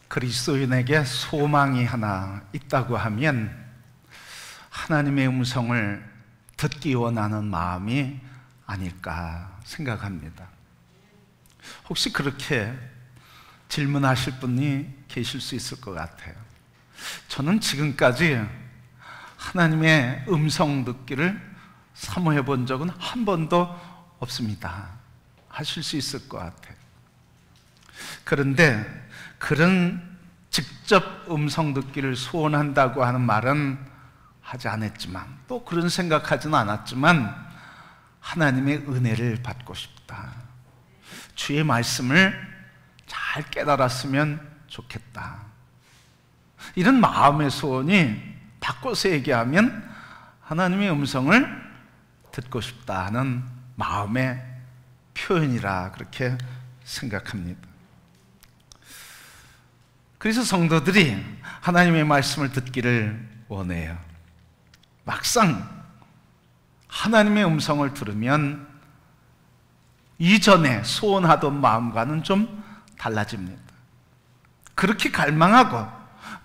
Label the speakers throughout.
Speaker 1: 그리스도인에게 소망이 하나 있다고 하면 하나님의 음성을 듣기 원하는 마음이 아닐까 생각합니다. 혹시 그렇게 질문하실 분이 계실 수 있을 것 같아요. 저는 지금까지 하나님의 음성 듣기를 사모해 본 적은 한 번도 없습니다 하실 수 있을 것 같아요. 그런데 그런 직접 음성 듣기를 소원한다고 하는 말은 하지 않았지만, 또 그런 생각하지는 않았지만, 하나님의 은혜를 받고 싶다, 주의 말씀을 잘 깨달았으면 좋겠다, 이런 마음의 소원이 바꿔서 얘기하면 하나님의 음성을 듣고 싶다 하는 마음의 표현이라 그렇게 생각합니다. 그래서 성도들이 하나님의 말씀을 듣기를 원해요. 막상 하나님의 음성을 들으면 이전에 소원하던 마음과는 좀 달라집니다. 그렇게 갈망하고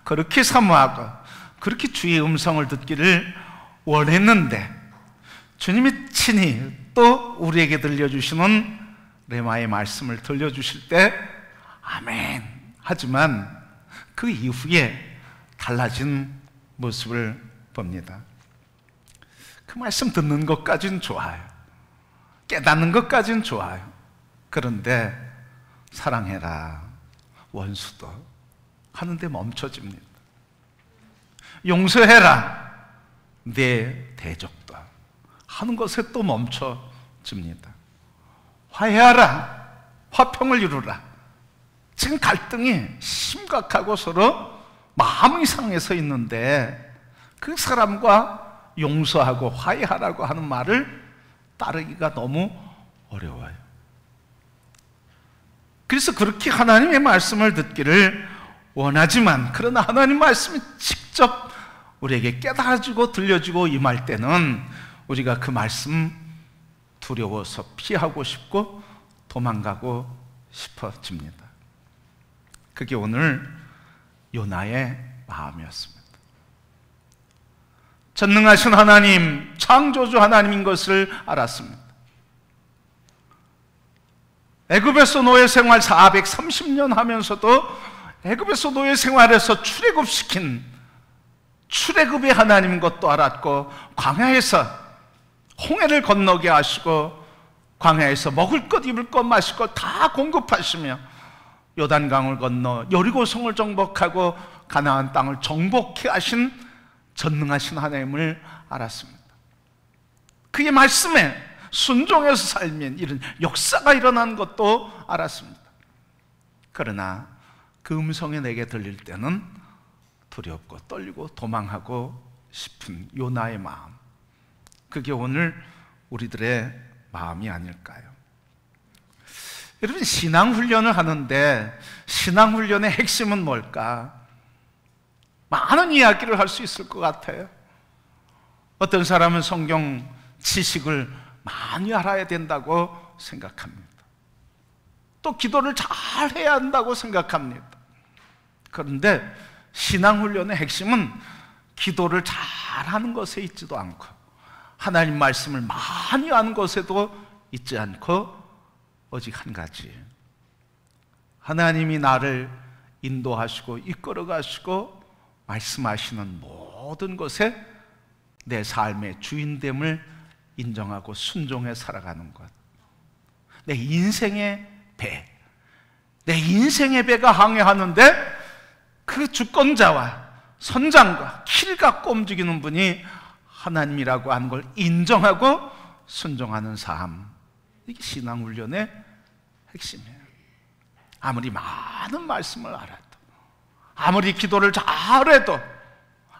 Speaker 1: 그렇게 사모하고 그렇게 주의 음성을 듣기를 원했는데, 주님이 친히 또 우리에게 들려주시는 레마의 말씀을 들려주실 때 아멘 하지만 그 이후에 달라진 모습을 봅니다. 그 말씀 듣는 것까지는 좋아요. 깨닫는 것까지는 좋아요. 그런데 사랑해라, 원수도 하는데 멈춰집니다. 용서해라, 내 대적도 하는 것에 또 멈춰집니다. 화해하라, 화평을 이루라. 지금 갈등이 심각하고 서로 마음이 상해서 있는데 그 사람과 용서하고 화해하라고 하는 말을 따르기가 너무 어려워요. 그래서 그렇게 하나님의 말씀을 듣기를 원하지만, 그러나 하나님 말씀이 직접 우리에게 깨달아지고 들려지고 임할 때는 우리가 그 말씀 두려워서 피하고 싶고 도망가고 싶어집니다. 그게 오늘 요나의 마음이었습니다. 전능하신 하나님, 창조주 하나님인 것을 알았습니다. 애굽에서 노예 생활 430년 하면서도 애굽에서 노예 생활에서 출애굽시킨 출애굽의 하나님인 것도 알았고, 광야에서 홍해를 건너게 하시고 광야에서 먹을 것 입을 것 마실 것 다 공급하시며 요단강을 건너 여리고성을 정복하고 가나안 땅을 정복해 하신 전능하신 하나님을 알았습니다. 그의 말씀에 순종해서 살면 이런 역사가 일어난 것도 알았습니다. 그러나 그 음성이 내게 들릴 때는 두렵고 떨리고 도망하고 싶은 요나의 마음, 그게 오늘 우리들의 마음이 아닐까요? 여러분, 신앙훈련을 하는데 신앙훈련의 핵심은 뭘까? 많은 이야기를 할 수 있을 것 같아요. 어떤 사람은 성경 지식을 많이 알아야 된다고 생각합니다. 또 기도를 잘 해야 한다고 생각합니다. 그런데 신앙훈련의 핵심은 기도를 잘하는 것에 있지도 않고 하나님 말씀을 많이 아는 것에도 있지 않고 오직 한 가지, 하나님이 나를 인도하시고 이끌어 가시고 말씀하시는 모든 것에 내 삶의 주인됨을 인정하고 순종해 살아가는 것. 내 인생의 배, 내 인생의 배가 항해하는데 그 주권자와 선장과 키를 갖고 움직이는 분이 하나님이라고 하는 걸 인정하고 순종하는 삶, 이게 신앙훈련의 핵심이에요. 아무리 많은 말씀을 알아도, 아무리 기도를 잘해도,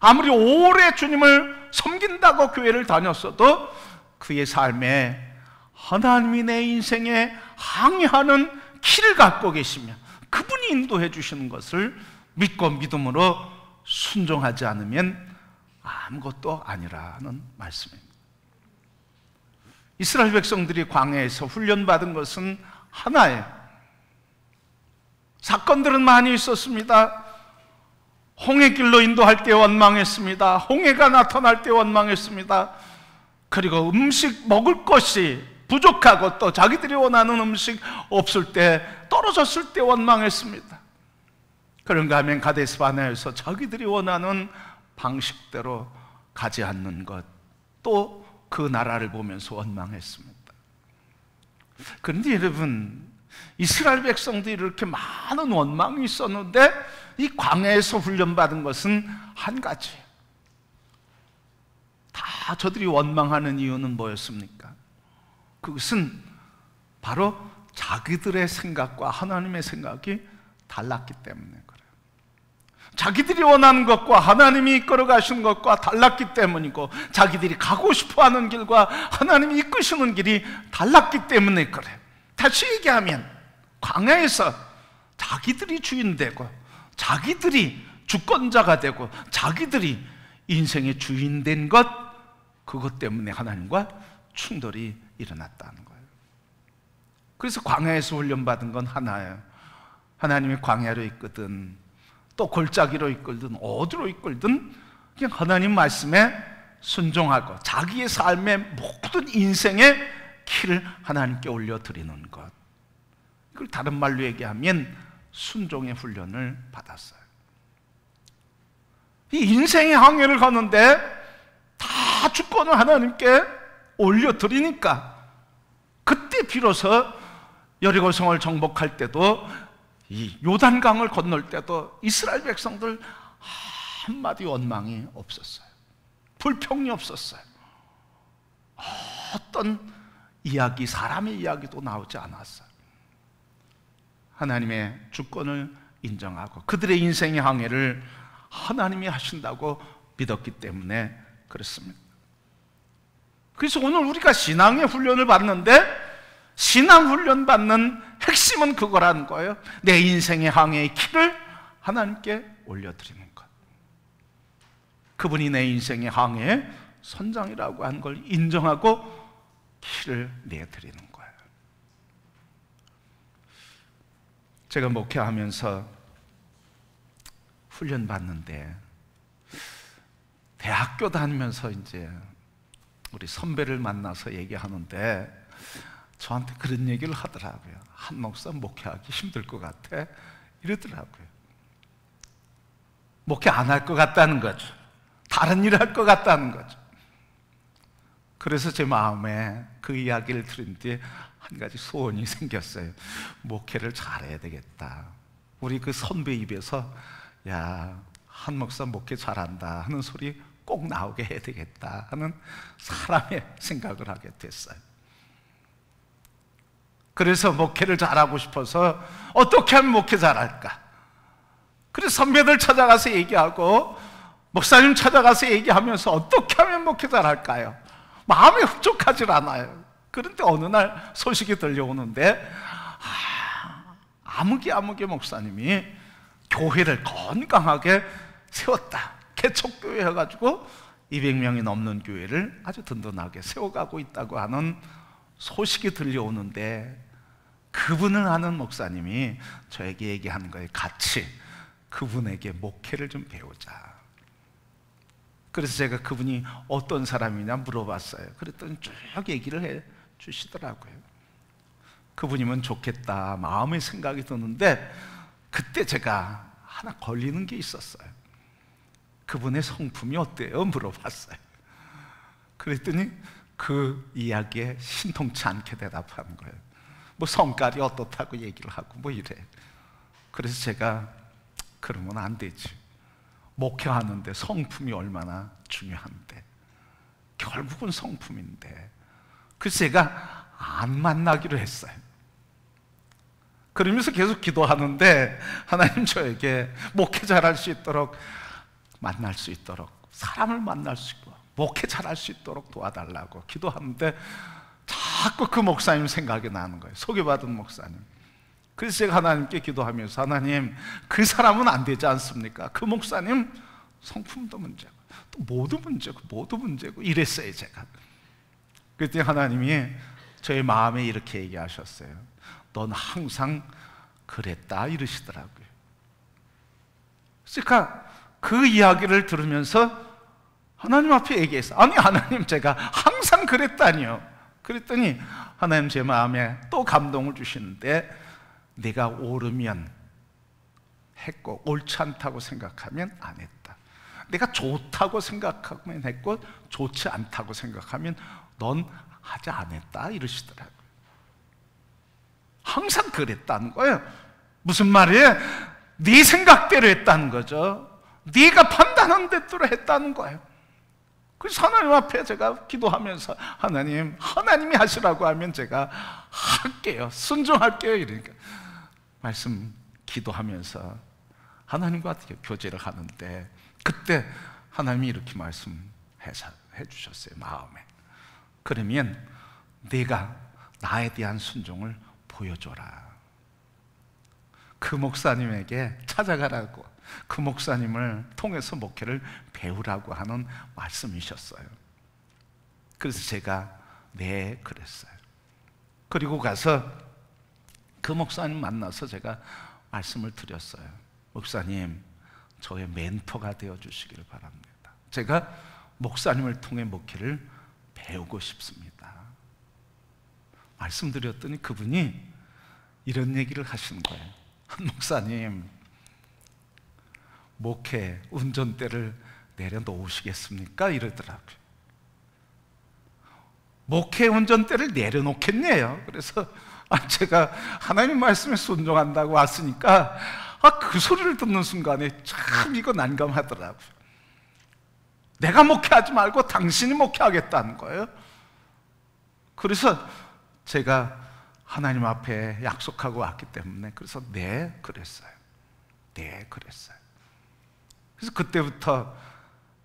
Speaker 1: 아무리 오래 주님을 섬긴다고 교회를 다녔어도 그의 삶에 하나님이 내 인생에 항해하는 키를 갖고 계시며 그분이 인도해 주시는 것을 믿고 믿음으로 순종하지 않으면 아무것도 아니라는 말씀입니다. 이스라엘 백성들이 광야에서 훈련받은 것은 하나예요. 사건들은 많이 있었습니다. 홍해길로 인도할 때 원망했습니다. 홍해가 나타날 때 원망했습니다. 그리고 음식 먹을 것이 부족하고 또 자기들이 원하는 음식 없을 때, 떨어졌을 때 원망했습니다. 그런가 하면 가데스 바네아에서 자기들이 원하는 방식대로 가지 않는 것, 또 그 나라를 보면서 원망했습니다. 그런데 여러분, 이스라엘 백성들이 이렇게 많은 원망이 있었는데 이 광야에서 훈련받은 것은 한 가지예요. 다 저들이 원망하는 이유는 뭐였습니까? 그것은 바로 자기들의 생각과 하나님의 생각이 달랐기 때문에 그래요. 자기들이 원하는 것과 하나님이 이끌어 가시는 것과 달랐기 때문이고, 자기들이 가고 싶어하는 길과 하나님이 이끄시는 길이 달랐기 때문에 그래요. 다시 얘기하면 광야에서 자기들이 주인 되고, 자기들이 주권자가 되고, 자기들이 인생의 주인 된 것, 그것 때문에 하나님과 충돌이 일어났다는 거예요. 그래서 광야에서 훈련받은 건 하나예요. 하나님이 광야로 이끄든 또 골짜기로 이끌든 어디로 이끌든 그냥 하나님 말씀에 순종하고 자기의 삶의 모든 인생의 키를 하나님께 올려드리는 것, 이걸 다른 말로 얘기하면 순종의 훈련을 받았어요. 이 인생의 항해를 가는데 다 주권을 하나님께 올려드리니까, 그때 비로소 여리고성을 정복할 때도, 이 요단강을 건널 때도 이스라엘 백성들 한마디 원망이 없었어요. 불평이 없었어요. 어떤 이야기, 사람의 이야기도 나오지 않았어요. 하나님의 주권을 인정하고 그들의 인생의 항해를 하나님이 하신다고 믿었기 때문에 그렇습니다. 그래서 오늘 우리가 신앙의 훈련을 받는데, 신앙 훈련 받는 핵심은 그거라는 거예요. 내 인생의 항해의 키를 하나님께 올려드리는 것. 그분이 내 인생의 항해의 선장이라고 한 걸 인정하고 키를 내드리는 거예요. 제가 목회하면서 훈련 받는데, 대학교 다니면서 이제 우리 선배를 만나서 얘기하는데 저한테 그런 얘기를 하더라고요. 한 목사 목회하기 힘들 것 같아, 이러더라고요. 목회 안 할 것 같다는 거죠. 다른 일을 할 것 같다는 거죠. 그래서 제 마음에 그 이야기를 들은 뒤에 한 가지 소원이 생겼어요. 목회를 잘해야 되겠다. 우리 그 선배 입에서 야, 한 목사 목회 잘한다 하는 소리 꼭 나오게 해야 되겠다 하는 사람의 생각을 하게 됐어요. 그래서 목회를 잘하고 싶어서 어떻게 하면 목회 잘할까? 그래서 선배들 찾아가서 얘기하고 목사님 찾아가서 얘기하면서 어떻게 하면 목회 잘할까요? 마음이 흡족하질 않아요. 그런데 어느 날 소식이 들려오는데 아무개 목사님이 교회를 건강하게 세웠다. 개척교회 해가지고 200명이 넘는 교회를 아주 든든하게 세워가고 있다고 하는 소식이 들려오는데, 그분을 아는 목사님이 저에게 얘기하는 거예요. 같이 그분에게 목회를 좀 배우자. 그래서 제가 그분이 어떤 사람이냐 물어봤어요. 그랬더니 쭉 얘기를 해 주시더라고요. 그분이면 좋겠다 마음의 생각이 드는데, 그때 제가 하나 걸리는 게 있었어요. 그분의 성품이 어때요? 물어봤어요. 그랬더니 그 이야기에 신통치 않게 대답하는 거예요. 뭐 성깔이 어떻다고 얘기를 하고 뭐 이래. 그래서 제가 그러면 안 되지. 목회하는데 성품이 얼마나 중요한데, 결국은 성품인데. 그래서 제가 안 만나기로 했어요. 그러면서 계속 기도하는데, 하나님 저에게 목회 잘할 수 있도록, 만날 수 있도록, 사람을 만날 수 있고 목회 잘할 수 있도록 도와달라고 기도하는데 자꾸 그 목사님 생각이 나는 거예요. 소개받은 목사님. 그래서 제가 하나님께 기도하면서, 하나님 그 사람은 안 되지 않습니까? 그 목사님 성품도 문제고 또 모두 문제고 이랬어요 제가. 그랬더니 하나님이 저의 마음에 이렇게 얘기하셨어요. 넌 항상 그랬다 이러시더라고요. 그러니까 그 이야기를 들으면서 하나님 앞에 얘기했어요. 아니 하나님, 제가 항상 그랬다니요. 그랬더니 하나님 제 마음에 또 감동을 주시는데, 내가 옳으면 했고 옳지 않다고 생각하면 안 했다. 내가 좋다고 생각하면 했고 좋지 않다고 생각하면 넌 하지 않았다 이러시더라고요. 항상 그랬다는 거예요. 무슨 말이에요? 네 생각대로 했다는 거죠. 네가 판단한 대로 했다는 거예요. 그래서 하나님 앞에 제가 기도하면서 하나님이 하시라고 하면 제가 할게요, 순종할게요 이러니까 말씀 기도하면서 하나님과 교제를 하는데, 그때 하나님이 이렇게 말씀해 주셨어요. 마음에, 그러면 네가 나에 대한 순종을 보여줘라. 그 목사님에게 찾아가라고, 그 목사님을 통해서 목회를 배우라고 하는 말씀이셨어요. 그래서 제가 네 그랬어요. 그리고 가서 그 목사님 만나서 제가 말씀을 드렸어요. 목사님, 저의 멘토가 되어주시기를 바랍니다. 제가 목사님을 통해 목회를 배우고 싶습니다. 말씀드렸더니 그분이 이런 얘기를 하시는 거예요. 목사님, 목회 운전대를 내려놓으시겠습니까? 이러더라고요. 목회 운전대를 내려놓겠네요. 그래서 제가 하나님 말씀에 순종한다고 왔으니까 그 소리를 듣는 순간에 참 이거 난감하더라고요. 내가 목회하지 말고 당신이 목회하겠다는 거예요. 그래서 제가 하나님 앞에 약속하고 왔기 때문에 그래서 네 그랬어요. 네 그랬어요. 그래서 그때부터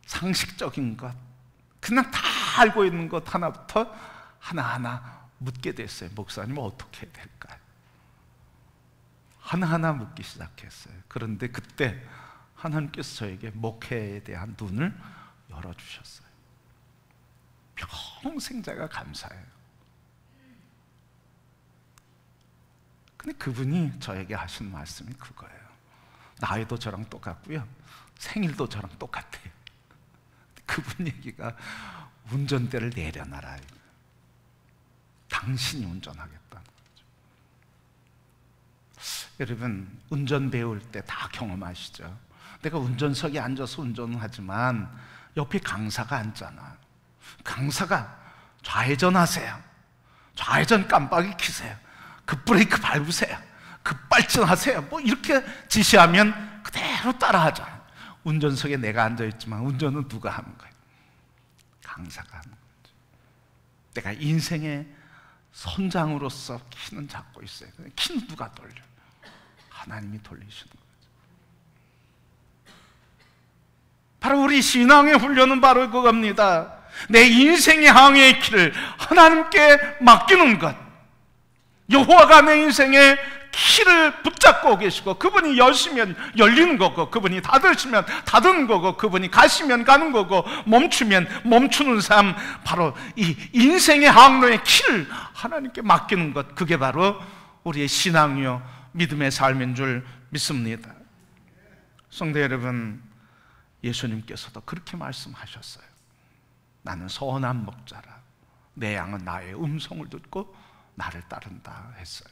Speaker 1: 상식적인 것, 그냥 다 알고 있는 것 하나부터 하나하나 묻게 됐어요. 목사님 어떻게 해야 될까요? 하나하나 묻기 시작했어요. 그런데 그때 하나님께서 저에게 목회에 대한 눈을 열어주셨어요. 평생 제가 감사해요. 근데 그분이 저에게 하신 말씀이 그거예요. 나이도 저랑 똑같고요, 생일도 저랑 똑같아요. 그분 얘기가 운전대를 내려놔라, 당신이 운전하겠다는 거죠. 여러분, 운전 배울 때 다 경험하시죠? 내가 운전석에 앉아서 운전을 하지만 옆에 강사가 앉잖아. 강사가 좌회전하세요, 좌회전 깜빡이 켜세요, 급브레이크 밟으세요, 급발진하세요, 뭐 이렇게 지시하면 그대로 따라하잖아. 운전석에 내가 앉아있지만 운전은 누가 하는 거예요? 강사가 하는 거죠. 내가 인생의 선장으로서 키는 잡고 있어요. 키는 누가 돌려? 하나님이 돌리시는 거죠. 바로 우리 신앙의 훈련은 바로 그겁니다. 내 인생의 항해의 키를 하나님께 맡기는 것. 여호와가 내 인생의 키를 붙잡고 계시고, 그분이 여시면 열리는 거고, 그분이 닫으시면 닫은 거고, 그분이 가시면 가는 거고, 멈추면 멈추는 삶, 바로 이 인생의 항로의 키를 하나님께 맡기는 것, 그게 바로 우리의 신앙이요 믿음의 삶인 줄 믿습니다. 성도 여러분, 예수님께서도 그렇게 말씀하셨어요. 나는 선한 목자라. 내 양은 나의 음성을 듣고 나를 따른다 했어요.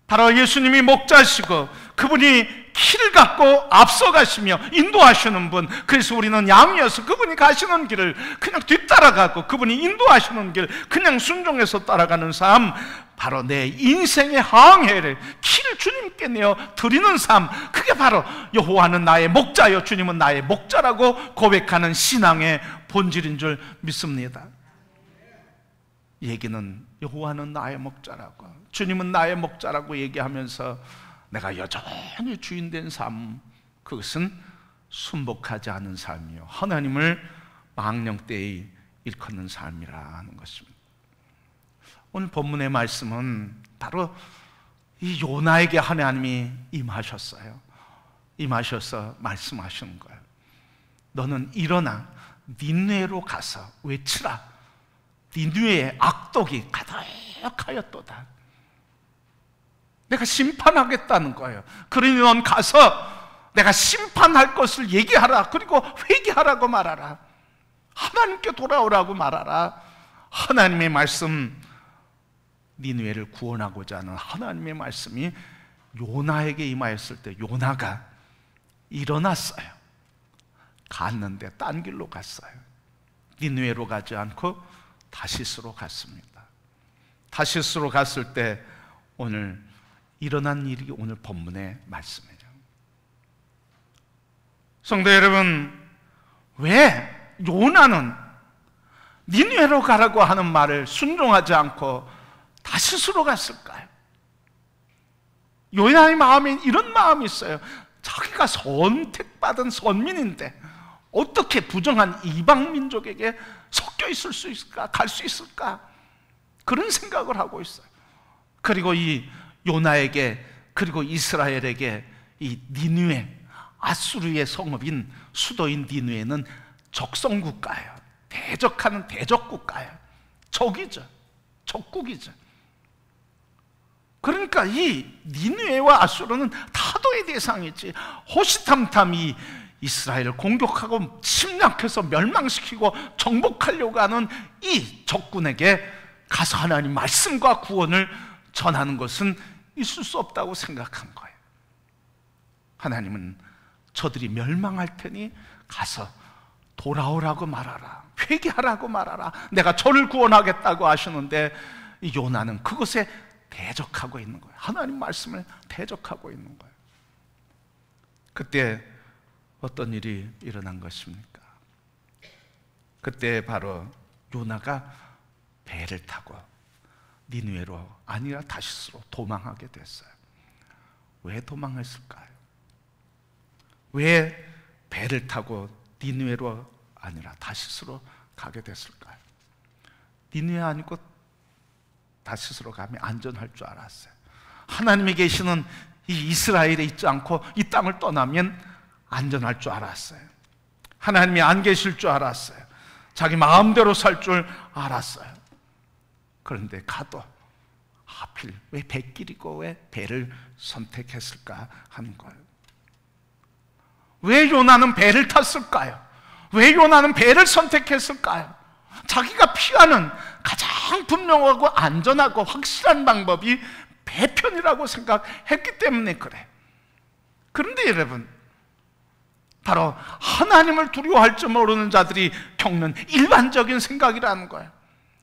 Speaker 1: 바로 예수님이 목자시고 그분이 키를 갖고 앞서가시며 인도하시는 분, 그래서 우리는 양이어서 그분이 가시는 길을 그냥 뒤따라가고 그분이 인도하시는 길 그냥 순종해서 따라가는 삶, 바로 내 인생의 항해를 키를 주님께 내어 드리는 삶, 그게 바로 여호와는 나의 목자요 주님은 나의 목자라고 고백하는 신앙의 본질인 줄 믿습니다. 얘기는 여호와는 나의 목자라고, 주님은 나의 목자라고 얘기하면서 내가 여전히 주인된 삶, 그것은 순복하지 않은 삶이요 하나님을 망령되이 일컫는 삶이라는 것입니다. 오늘 본문의 말씀은 바로 이 요나에게 하나님이 임하셨어요. 임하셔서 말씀하시는 거예요. 너는 일어나 니느웨로 가서 외치라. 니느웨의 악독이 가득하였도다. 내가 심판하겠다는 거예요. 그러니 넌 가서 내가 심판할 것을 얘기하라. 그리고 회개하라고 말하라. 하나님께 돌아오라고 말하라. 하나님의 말씀, 니느웨를 구원하고자 하는 하나님의 말씀이 요나에게 임하였을 때 요나가 일어났어요. 갔는데 딴 길로 갔어요. 니느웨로 가지 않고 다시스로 갔습니다. 다시스로 갔을 때 오늘 일어난 일이 오늘 본문의 말씀이에요. 성도 여러분, 왜 요나는 니느웨로 가라고 하는 말을 순종하지 않고 다시스로 갔을까요? 요나의 마음에 이런 마음이 있어요. 자기가 선택받은 선민인데 어떻게 부정한 이방 민족에게 섞여 있을 수 있을까? 갈 수 있을까? 그런 생각을 하고 있어요. 그리고 이 요나에게, 그리고 이스라엘에게 이 니느웨, 아수르의 성읍인 수도인 니느웨는 적성국가예요. 대적하는 대적국가예요. 적이죠. 적국이죠. 그러니까 이 니느웨와 아수르는 타도의 대상이지, 호시탐탐 이 이스라엘을 공격하고 침략해서 멸망시키고 정복하려고 하는 이 적군에게 가서 하나님 말씀과 구원을 전하는 것은 있을 수 없다고 생각한 거예요. 하나님은 저들이 멸망할 테니 가서 돌아오라고 말하라, 회개하라고 말하라, 내가 저를 구원하겠다고 하시는데 이 요나는 그것에 대적하고 있는 거예요. 하나님 말씀을 대적하고 있는 거예요. 그때 어떤 일이 일어난 것입니까? 그때 바로 요나가 배를 타고 니느웨로 아니라 다시스로 도망하게 됐어요. 왜 도망했을까요? 왜 배를 타고 니느웨로 아니라 다시스로 가게 됐을까요? 니느웨 아니고 다시스로 가면 안전할 줄 알았어요. 하나님이 계시는 이 이스라엘에 있지 않고 이 땅을 떠나면 안전할 줄 알았어요. 하나님이 안 계실 줄 알았어요. 자기 마음대로 살 줄 알았어요. 그런데 가도 하필 왜 배길이고 왜 배를 선택했을까 하는 거예요. 왜 요나는 배를 탔을까요? 왜 요나는 배를 선택했을까요? 자기가 피하는 가장 분명하고 안전하고 확실한 방법이 배편이라고 생각했기 때문에 그래. 그런데 여러분, 바로 하나님을 두려워할 줄 모르는 자들이 겪는 일반적인 생각이라는 거예요.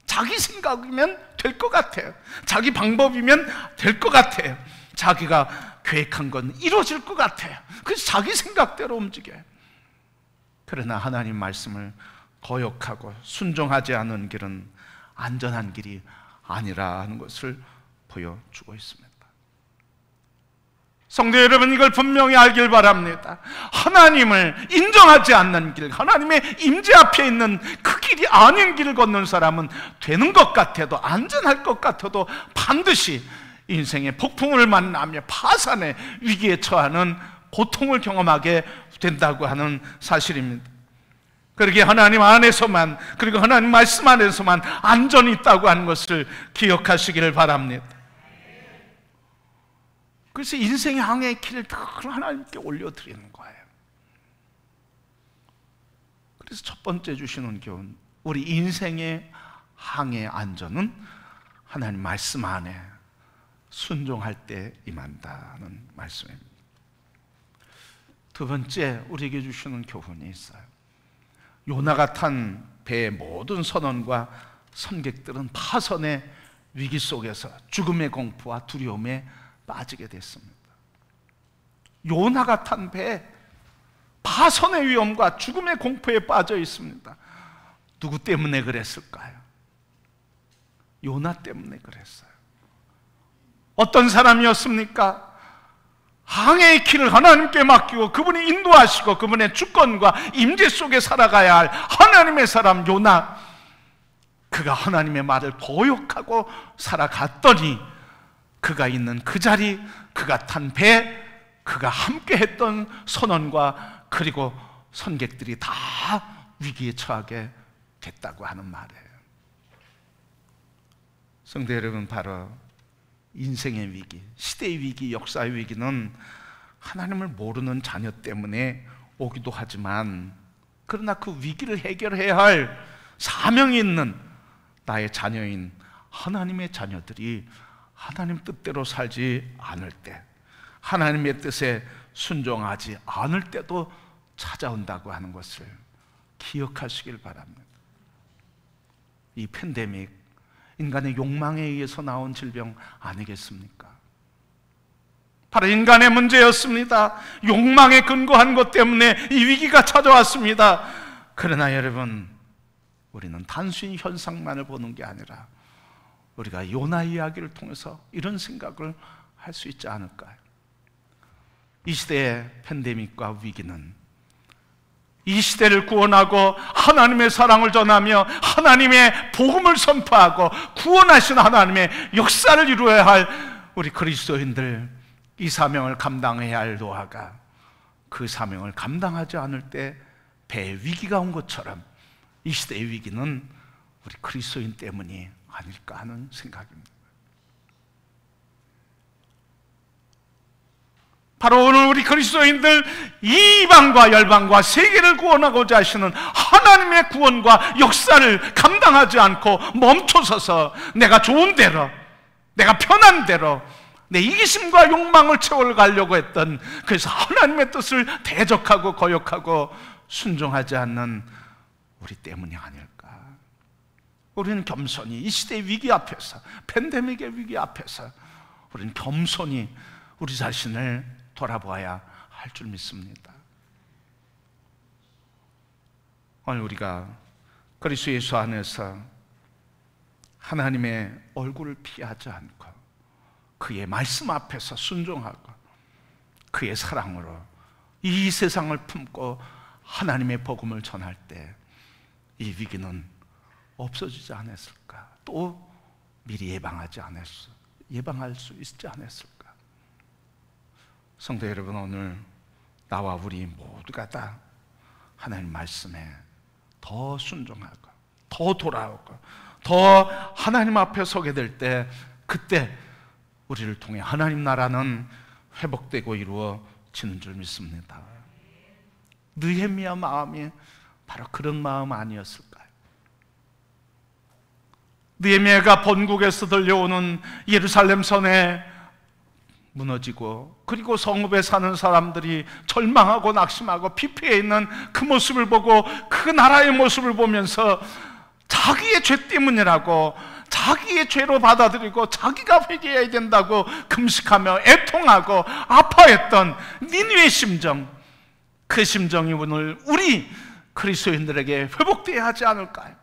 Speaker 1: 자기 생각이면 될 것 같아요. 자기 방법이면 될 것 같아요. 자기가 계획한 건 이루어질 것 같아요. 그래서 자기 생각대로 움직여요. 그러나 하나님 말씀을 거역하고 순종하지 않은 길은 안전한 길이 아니라는 것을 보여주고 있습니다. 성도 여러분, 이걸 분명히 알길 바랍니다. 하나님을 인정하지 않는 길, 하나님의 임재 앞에 있는 그 길이 아닌 길을 걷는 사람은 되는 것 같아도, 안전할 것 같아도 반드시 인생의 폭풍을 만나며 파산의 위기에 처하는 고통을 경험하게 된다고 하는 사실입니다. 그러기에 하나님 안에서만, 그리고 하나님 말씀 안에서만 안전이 있다고 하는 것을 기억하시기를 바랍니다. 그래서 인생의 항해의 길을 다 하나님께 올려드리는 거예요. 그래서 첫 번째 주시는 교훈, 우리 인생의 항해 안전은 하나님 말씀 안에 순종할 때 임한다는 말씀입니다. 두 번째 우리에게 주시는 교훈이 있어요. 요나가 탄 배의 모든 선원과 선객들은 파선의 위기 속에서 죽음의 공포와 두려움에 빠지게 됐습니다. 요나가 탄 배에 파선의 위험과 죽음의 공포에 빠져 있습니다. 누구 때문에 그랬을까요? 요나 때문에 그랬어요. 어떤 사람이었습니까? 항해의 길을 하나님께 맡기고 그분이 인도하시고 그분의 주권과 임재 속에 살아가야 할 하나님의 사람 요나, 그가 하나님의 말을 거역하고 살아갔더니 그가 있는 그 자리, 그가 탄 배, 그가 함께 했던 선원과 그리고 선객들이 다 위기에 처하게 됐다고 하는 말이에요. 성도 여러분, 바로 인생의 위기, 시대의 위기, 역사의 위기는 하나님을 모르는 자녀 때문에 오기도 하지만, 그러나 그 위기를 해결해야 할 사명이 있는 나의 자녀인 하나님의 자녀들이 하나님 뜻대로 살지 않을 때, 하나님의 뜻에 순종하지 않을 때도 찾아온다고 하는 것을 기억하시길 바랍니다. 이 팬데믹, 인간의 욕망에 의해서 나온 질병 아니겠습니까? 바로 인간의 문제였습니다. 욕망에 근거한 것 때문에 이 위기가 찾아왔습니다. 그러나 여러분, 우리는 단순히 현상만을 보는 게 아니라 우리가 요나 이야기를 통해서 이런 생각을 할 수 있지 않을까요? 이 시대의 팬데믹과 위기는 이 시대를 구원하고 하나님의 사랑을 전하며 하나님의 복음을 선포하고 구원하신 하나님의 역사를 이루어야 할 우리 그리스도인들, 이 사명을 감당해야 할 노아가 그 사명을 감당하지 않을 때 배에 위기가 온 것처럼 이 시대의 위기는 우리 그리스도인 때문이 아닐까 하는 생각입니다. 바로 오늘 우리 그리스도인들, 이방과 열방과 세계를 구원하고자 하시는 하나님의 구원과 역사를 감당하지 않고 멈춰서서 내가 좋은 대로, 내가 편한 대로 내 이기심과 욕망을 채워가려고 했던, 그래서 하나님의 뜻을 대적하고 거역하고 순종하지 않는 우리 때문이 아닐까. 우리는 겸손히 이 시대의 위기 앞에서, 팬데믹의 위기 앞에서 우리는 겸손히 우리 자신을 돌아보아야 할 줄 믿습니다. 오늘 우리가 그리스도 예수 안에서 하나님의 얼굴을 피하지 않고 그의 말씀 앞에서 순종하고 그의 사랑으로 이 세상을 품고 하나님의 복음을 전할 때 이 위기는 없어지지 않았을까? 또 미리 예방할 수 있지 않았을까? 성도 여러분, 오늘 나와 우리 모두가 다 하나님 말씀에 더 순종하고 더 돌아오고 더 하나님 앞에 서게 될 때, 그때 우리를 통해 하나님 나라는 회복되고 이루어지는 줄 믿습니다. 느헤미야 마음이 바로 그런 마음 아니었을까요? 느헤미야가 본국에서 들려오는 예루살렘 성에 무너지고, 그리고 성읍에 사는 사람들이 절망하고 낙심하고 피폐해 있는 그 모습을 보고, 그 나라의 모습을 보면서 자기의 죄 때문이라고, 자기의 죄로 받아들이고 자기가 회개해야 된다고 금식하며 애통하고 아파했던 니느웨의 심정, 그 심정이 오늘 우리 그리스도인들에게 회복되어야 하지 않을까요?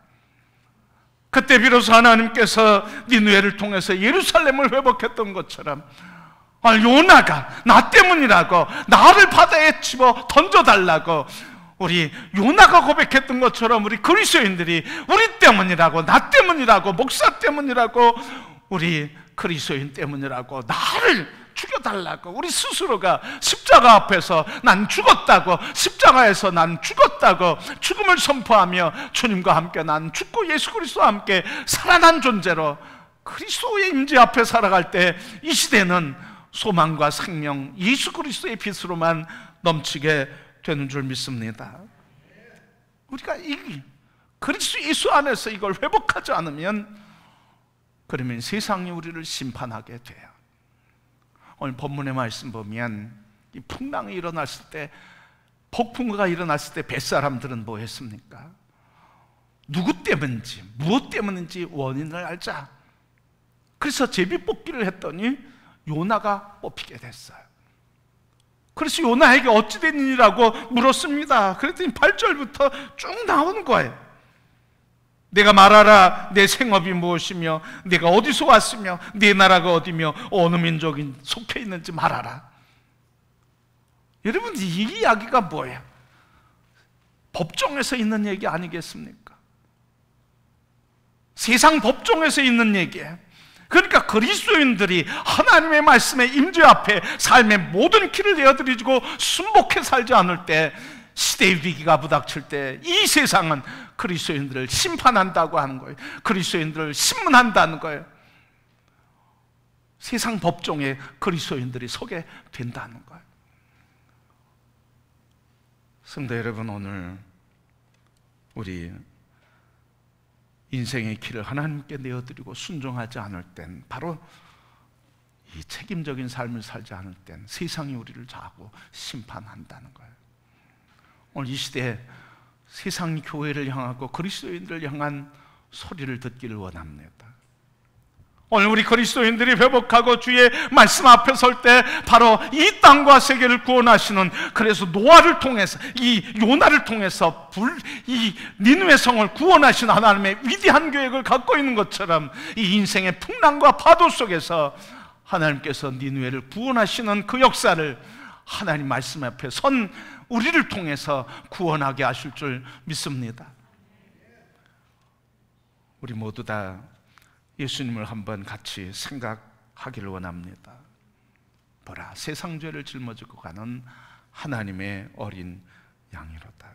Speaker 1: 그때 비로소 하나님께서 니느웨를 통해서 예루살렘을 회복했던 것처럼, 요나가 나 때문이라고, 나를 바다에 집어 던져달라고 우리 요나가 고백했던 것처럼 우리 그리스도인들이 우리 때문이라고, 나 때문이라고, 목사 때문이라고, 우리 그리스도인 때문이라고, 나를 죽여달라고, 우리 스스로가 십자가 앞에서 난 죽었다고, 십자가에서 난 죽었다고 죽음을 선포하며 주님과 함께 난 죽고 예수 그리스도와 함께 살아난 존재로 그리스도의 임재 앞에 살아갈 때 이 시대는 소망과 생명, 예수 그리스도의 빛으로만 넘치게 되는 줄 믿습니다. 우리가 이 그리스도 예수 안에서 이걸 회복하지 않으면, 그러면 세상이 우리를 심판하게 돼요. 오늘 본문의 말씀 보면 이 풍랑이 일어났을 때, 폭풍우가 일어났을 때 뱃사람들은 뭐 했습니까? 누구 때문인지, 무엇 때문인지 원인을 알자. 그래서 제비뽑기를 했더니 요나가 뽑히게 됐어요. 그래서 요나에게 어찌 된 일이라고 물었습니다. 그랬더니 8절부터 쭉 나오는 거예요. 내가 말하라, 내 생업이 무엇이며 내가 어디서 왔으며 내 나라가 어디며 어느 민족이 속해 있는지 말하라. 여러분, 이 이야기가 뭐예요? 법정에서 있는 얘기 아니겠습니까? 세상 법정에서 있는 얘기예요. 그러니까 그리스도인들이 하나님의 말씀의 임재 앞에 삶의 모든 길을 내어드리고 순복해 살지 않을 때, 시대의 위기가 부닥칠 때 이 세상은 그리스도인들을 심판한다고 하는 거예요. 그리스도인들을 신문한다는 거예요. 세상 법정에 그리스도인들이 서게 된다는 거예요. 성도 여러분, 오늘 우리 인생의 길을 하나님께 내어드리고 순종하지 않을 땐, 바로 이 책임적인 삶을 살지 않을 땐 세상이 우리를 자꾸 심판한다는 거예요. 오늘 이 시대에 세상 교회를 향하고 그리스도인들을 향한 소리를 듣기를 원합니다. 오늘 우리 그리스도인들이 회복하고 주의 말씀 앞에 설 때 바로 이 땅과 세계를 구원하시는, 그래서 노아를 통해서, 이 요나를 통해서 이 니느웨 성을 구원하신 하나님의 위대한 계획을 갖고 있는 것처럼, 이 인생의 풍랑과 파도 속에서 하나님께서 니느웨를 구원하시는 그 역사를 하나님 말씀 앞에 선 우리를 통해서 구원하게 하실 줄 믿습니다. 우리 모두 다 예수님을 한번 같이 생각하기를 원합니다. 보라, 세상 죄를 짊어지고 가는 하나님의 어린 양이로다.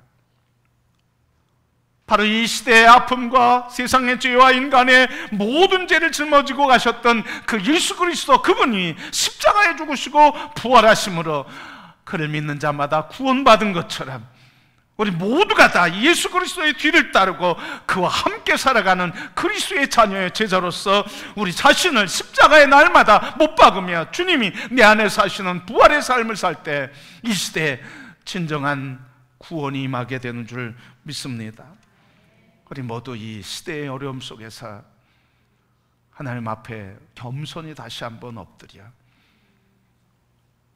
Speaker 1: 바로 이 시대의 아픔과 세상의 죄와 인간의 모든 죄를 짊어지고 가셨던 그 예수 그리스도, 그분이 십자가에 죽으시고 부활하심으로 그를 믿는 자마다 구원받은 것처럼, 우리 모두가 다 예수 그리스도의 뒤를 따르고 그와 함께 살아가는 그리스도의 자녀의 제자로서 우리 자신을 십자가의 날마다 못 박으며 주님이 내 안에 사시는 부활의 삶을 살 때 이 시대에 진정한 구원이 임하게 되는 줄 믿습니다. 우리 모두 이 시대의 어려움 속에서 하나님 앞에 겸손히 다시 한번 엎드려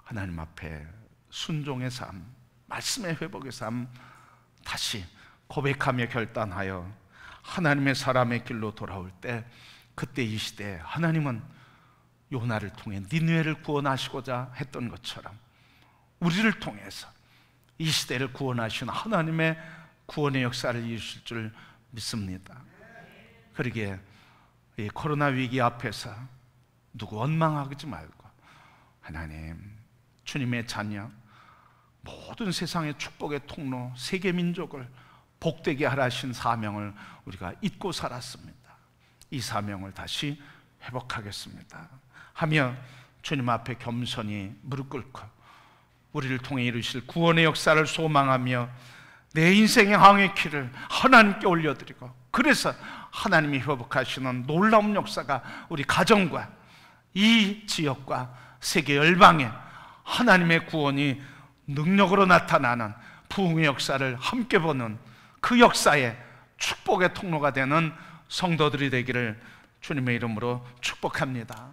Speaker 1: 하나님 앞에 순종의 삶, 말씀의 회복의 삶 다시 고백하며 결단하여 하나님의 사람의 길로 돌아올 때, 그때 이 시대에 하나님은 요나를 통해 니느웨를 구원하시고자 했던 것처럼 우리를 통해서 이 시대를 구원하신 하나님의 구원의 역사를 이루실 줄 믿습니다. 그러기에 이 코로나 위기 앞에서 누구 원망하지 말고, 하나님, 주님의 자녀, 모든 세상의 축복의 통로, 세계 민족을 복되게 하라 하신 사명을 우리가 잊고 살았습니다. 이 사명을 다시 회복하겠습니다 하며 주님 앞에 겸손히 무릎 꿇고 우리를 통해 이루실 구원의 역사를 소망하며 내 인생의 항해 길을 하나님께 올려드리고, 그래서 하나님이 회복하시는 놀라운 역사가 우리 가정과 이 지역과 세계 열방에 하나님의 구원이 능력으로 나타나는 부흥의 역사를 함께 보는 그 역사의 축복의 통로가 되는 성도들이 되기를 주님의 이름으로 축복합니다.